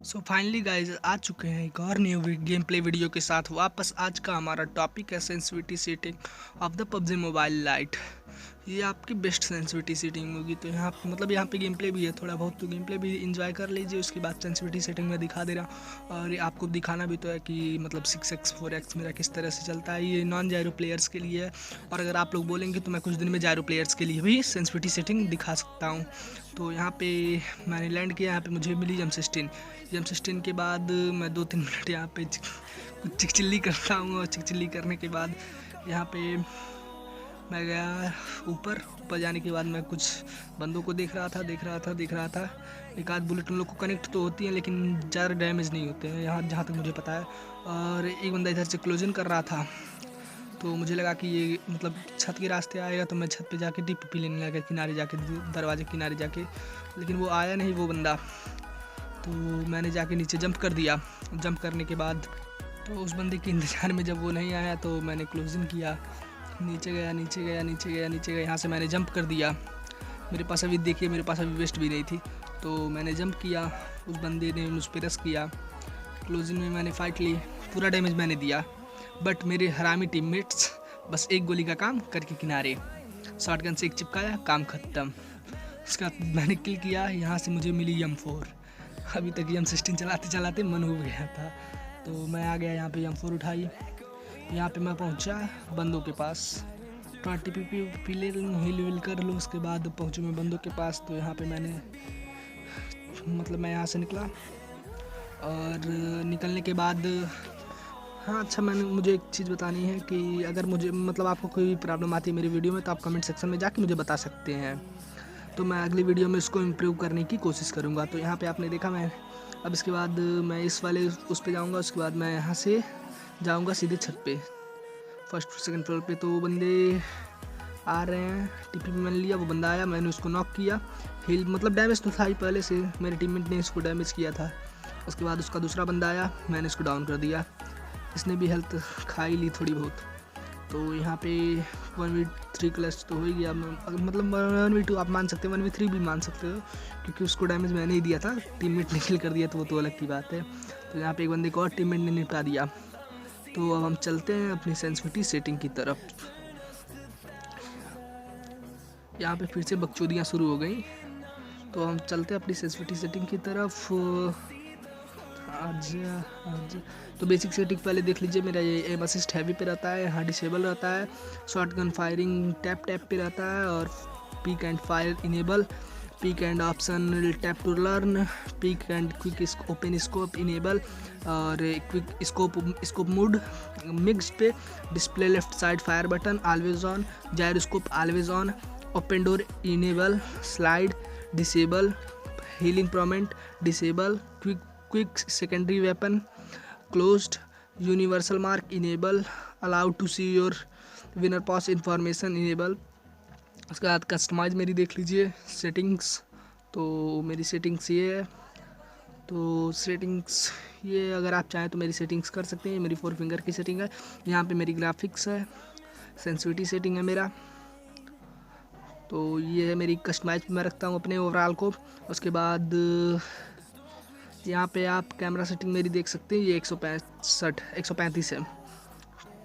So finally guys आ चुके हैं एक और न्यू गेम प्ले वीडियो के साथ वापस। आज का हमारा टॉपिक है sensitivity setting of the PUBG mobile light. ये आपकी बेस्ट सेंसिटिविटी सेटिंग होगी। तो यहाँ यहाँ पे गेम प्ले भी है थोड़ा बहुत, तो गेम प्ले भी इंजॉय कर लीजिए। उसके बाद सेंसिटिविटी सेटिंग में दिखा दे रहा हूँ और आपको दिखाना भी तो है कि मतलब 6x 4x मेरा किस तरह से चलता है। ये नॉन जायरो प्लेयर्स के लिए है और अगर आप लोग बोलेंगे तो मैं कुछ दिन में जायरो प्लेयर्स के लिए भी सेंसिटिविटी सेटिंग दिखा सकता हूँ। तो यहाँ पे मैंने लैंड किया, यहाँ पे मुझे मिली जम 16 के बाद मैं 2-3 मिनट यहाँ पे कुछ चिकचिल्ली करता हूँ और चिकचिल्ली करने के बाद यहाँ पे मैं गया ऊपर जाने के बाद मैं कुछ बंदों को देख रहा था। एक आध बुलेट उन लोग को कनेक्ट तो होती है लेकिन ज़्यादा डैमेज नहीं होते हैं यहाँ, जहाँ तक मुझे पता है। और एक बंदा इधर से क्लोजन कर रहा था तो मुझे लगा कि ये मतलब छत के रास्ते आएगा, तो मैं छत पे जाके टीपी लेने लगा किनारे जाके, दरवाजे किनारे जाके, लेकिन वो आया नहीं वो बंदा। तो मैंने जाके नीचे जंप कर दिया। जंप करने के बाद तो उस बंदे के इंतज़ार में जब वो नहीं आया तो मैंने क्लोजिंग किया, नीचे गया। यहाँ से मैंने जंप कर दिया। मेरे पास अभी देखिए, मेरे पास अभी वेस्ट भी नहीं थी, तो मैंने जंप किया। उस बंदे ने मुझ पर रश किया, क्लोजिंग में मैंने फ़ाइट ली, पूरा डैमेज मैंने दिया। बट मेरे हरामी टीममेट्स बस एक गोली का काम करके किनारे शॉटगन से एक चिपकाया, काम ख़त्म। उसके बाद मैंने किल किया। यहाँ से मुझे मिली M4। अभी तक M16 चलाते चलाते मन हो गया था, तो मैं आ गया यहाँ पे M4 उठाई। यहाँ पे मैं पहुँचा बंदों के पास, 20 पी ले हिल कर लो। उसके बाद पहुँचूँ मैं बंदों के पास। तो यहाँ पे मैंने मैं यहाँ से निकला और निकलने के बाद हाँ अच्छा, मुझे एक चीज़ बतानी है कि अगर मुझे आपको कोई प्रॉब्लम आती है मेरी वीडियो में तो आप कमेंट सेक्शन में जाके मुझे बता सकते हैं, तो मैं अगली वीडियो में इसको इम्प्रूव करने की कोशिश करूँगा। तो यहाँ पे आपने देखा मैं अब इसके बाद मैं इस वाले उस पे जाऊँगा। उसके बाद मैं यहाँ से जाऊँगा सीधे छत पे, फर्स्ट सेकंड फ्लोर पे। तो वो बंदे आ रहे हैं, टीपी मैंने लिया, वो बंदा आया, मैंने उसको नॉक किया। हील डैमेज तो था ही पहले से, मेरे टीममेट ने इसको डैमेज किया था। उसके बाद उसका दूसरा बंदा आया, मैंने इसको डाउन कर दिया। इसने भी हेल्थ खा ही ली थोड़ी बहुत। तो यहाँ पे 1v3 क्लच तो हो ही गया। 1v2 आप मान सकते हो, 1v3 भी मान सकते हो, क्योंकि उसको डैमेज मैंने ही दिया था, टीममेट ने किल कर दिया तो वो तो अलग की बात है। तो यहाँ पे एक बंदे को और टीममेट ने निपटा दिया। तो अब हम चलते हैं अपनी सेंसिटिविटी सेटिंग की तरफ। यहाँ पे फिर से बकचोदियाँ शुरू हो गई, तो हम चलते हैं अपनी सेंसिटिविटी सेटिंग की तरफ। आज तो बेसिक सेटिंग पहले देख लीजिए। मेरा ये एम असिस्ट हैवी पे रहता है, हाँ डिसेबल रहता है। शॉटगन फायरिंग टैप पे रहता है और peek and fire enable, peek and option tap to learn, peek and quick open scope enable और क्विक स्कोप मोड मिक्स पे। Display left side fire button always on, gyroscope always on, open door enable, slide disable, healing prompt disable, quick secondary weapon closed, universal mark enable, allowed to see your winner pass information enable. उसके बाद customise मेरी देख लीजिए settings. तो मेरी settings ये है, तो सेटिंग्स ये अगर आप चाहें तो मेरी सेटिंग्स कर सकते हैं। मेरी 4 फिंगर की सेटिंग है। यहाँ पे मेरी ग्राफिक्स है, सेंसिटिविटी सेटिंग है मेरा। तो ये है मेरी कस्टमाइज मैं रखता हूँ अपने ओवरऑल को। उसके बाद यहाँ पे आप कैमरा सेटिंग मेरी देख सकते हैं, ये 135 है।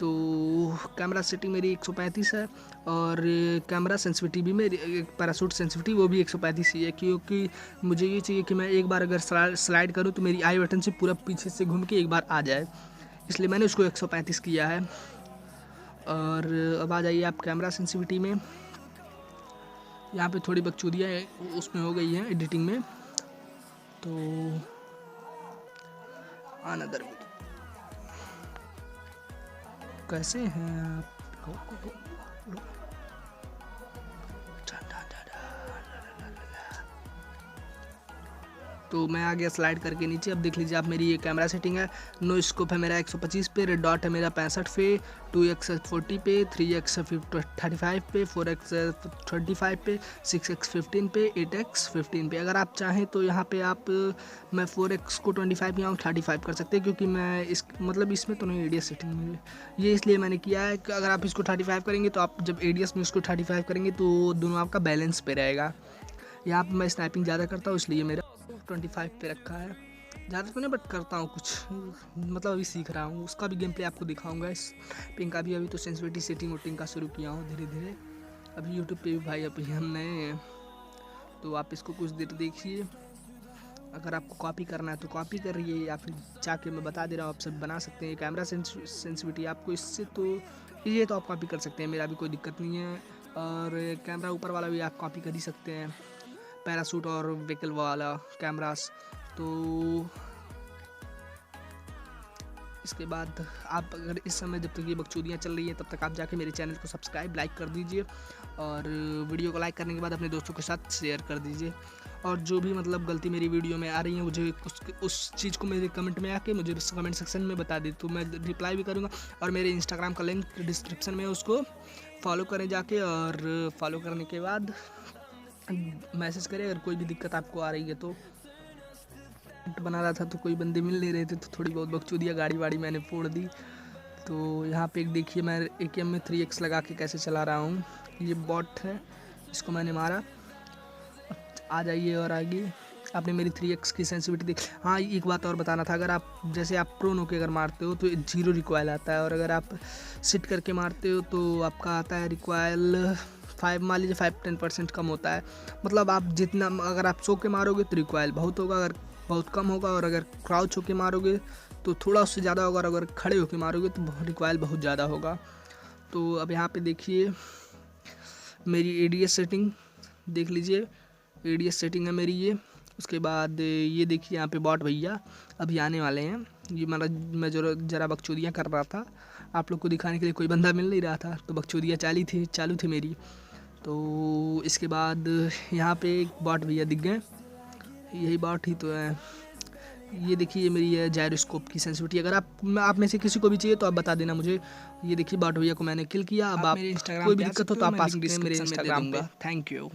तो कैमरा सेटिंग मेरी 135 है और कैमरा सेंसिटिविटी भी मेरी, पैराशूट सेंसिटिविटी वो भी 135 ही है, क्योंकि मुझे ये चाहिए कि मैं एक बार अगर स्लाइड करूँ तो मेरी आई बटन से पूरा पीछे से घूम के एक बार आ जाए, इसलिए मैंने उसको 135 किया है। और अब आ जाइए आप कैमरा सेंसिटिविटी में। यहाँ पे थोड़ी बकचोदियाँ उसमें हो गई हैं एडिटिंग में, तो अनदर कैसे हैं आप? तो मैं आ गया स्लाइड करके नीचे। अब देख लीजिए आप मेरी ये कैमरा सेटिंग है। नो स्कोप है मेरा 125 पे, रेड डॉट है मेरा 65 पे, 2x 40 पे, 3x 35 पे, 4x 25 पे, 6x 15 पे, 8x 15 पे। अगर आप चाहें तो यहाँ पे आप मैं 4x को 25 या 35 कर सकते हैं, क्योंकि मैं इसमें तो नहीं एडीएस सेटिंग में ये इसलिए मैंने किया है कि अगर आप इसको 35 करेंगे तो आप जब एडीएस में इसको 35 करेंगे तो दोनों आपका बैलेंस पे रहेगा। यहाँ पर मैं स्नैपिंग ज़्यादा करता हूँ इसलिए मेरा 25 पे रखा है। ज़्यादा तो नहीं बट करता हूँ कुछ, मतलब अभी सीख रहा हूँ। उसका भी गेम प्ले आपको दिखाऊँगा। इस पिंग का भी अभी तो सेंसिटिविटी सेटिंग वोटिंग का शुरू किया हूँ धीरे धीरे। अभी यूट्यूब पे भी भाई अभी हम नए हैं, तो आप इसको कुछ देर देखिए। अगर आपको कॉपी करना है तो कॉपी करिए, या फिर जाके मैं बता दे रहा हूँ आप सब बना सकते हैं। कैमरा सेंसिटिविटी आपको इससे तो ये तो आप कॉपी कर सकते हैं, मेरा भी कोई दिक्कत नहीं है। और कैमरा ऊपर वाला भी आप कॉपी कर ही सकते हैं, पैरासूट और व्हीकल वाला कैमरास। तो इसके बाद आप अगर इस समय जब तक ये बकचोदियाँ चल रही हैं तब तक आप जाके मेरे चैनल को सब्सक्राइब लाइक कर दीजिए, और वीडियो को लाइक करने के बाद अपने दोस्तों के साथ शेयर कर दीजिए। और जो भी मतलब गलती मेरी वीडियो में आ रही है मुझे उस चीज़ को मेरे कमेंट में आके मुझे कमेंट सेक्शन में बता दी, तो मैं रिप्लाई भी करूँगा। और मेरे इंस्टाग्राम का लिंक डिस्क्रिप्शन में, उसको फॉलो करें जाके, और फॉलो करने के बाद मैसेज करें अगर कोई भी दिक्कत आपको आ रही है। तो बना रहा था तो कोई बंदे मिल नहीं रहे थे, तो थोड़ी बहुत बकचोदियाँ गाड़ी वाड़ी मैंने फोड़ दी। तो यहाँ पे एक देखिए मैं AKM में 3x लगा के कैसे चला रहा हूँ। ये बॉट है, इसको मैंने मारा। आ जाइए और आगे आपने मेरी 3x की सेंसिटिविटी देख। हाँ, एक बात और बताना था, अगर आप जैसे आप प्रोन होके अगर मारते हो तो 0 रिकॉयल आता है, और अगर आप सिट करके मारते हो तो आपका आता है रिकॉयल 5, मान लीजिए 5-10% कम होता है। मतलब आप जितना, अगर आप सो के मारोगे तो रिकॉयल बहुत होगा, अगर बहुत कम होगा, और अगर क्राउच होके मारोगे तो थोड़ा उससे ज़्यादा होगा, और अगर खड़े होके मारोगे तो रिकॉयल बहुत ज़्यादा होगा। तो अब यहाँ पे देखिए मेरी ADS सेटिंग देख लीजिए, ADS सेटिंग है मेरी ये। उसके बाद ये देखिए यहाँ पे बॉट भैया अभी आने वाले हैं। ये मैं जो ज़रा बकचोदियाँ कर रहा था, आप लोग को दिखाने के लिए कोई बंदा मिल नहीं रहा था, तो बकचोदियाँ चालू थी मेरी। तो इसके बाद यहाँ पे एक बॉट भैया दिख गए, यही बॉट ही तो है। ये देखिए ये मेरी है जायरोस्कोप की सेंसिटिविटी। अगर आप में से किसी को भी चाहिए तो आप बता देना मुझे। ये देखिए बॉट भैया को मैंने किल किया। अब आप मेरे इंस्टाग्राम कोई भी पे आ दिक्कत हो सकते तो हो, आप मैं आ लिंक सकते हैं मेरे डिस्क्रिप्शन में दे इंस्टाग्राम पे। दूंगा। Thank you.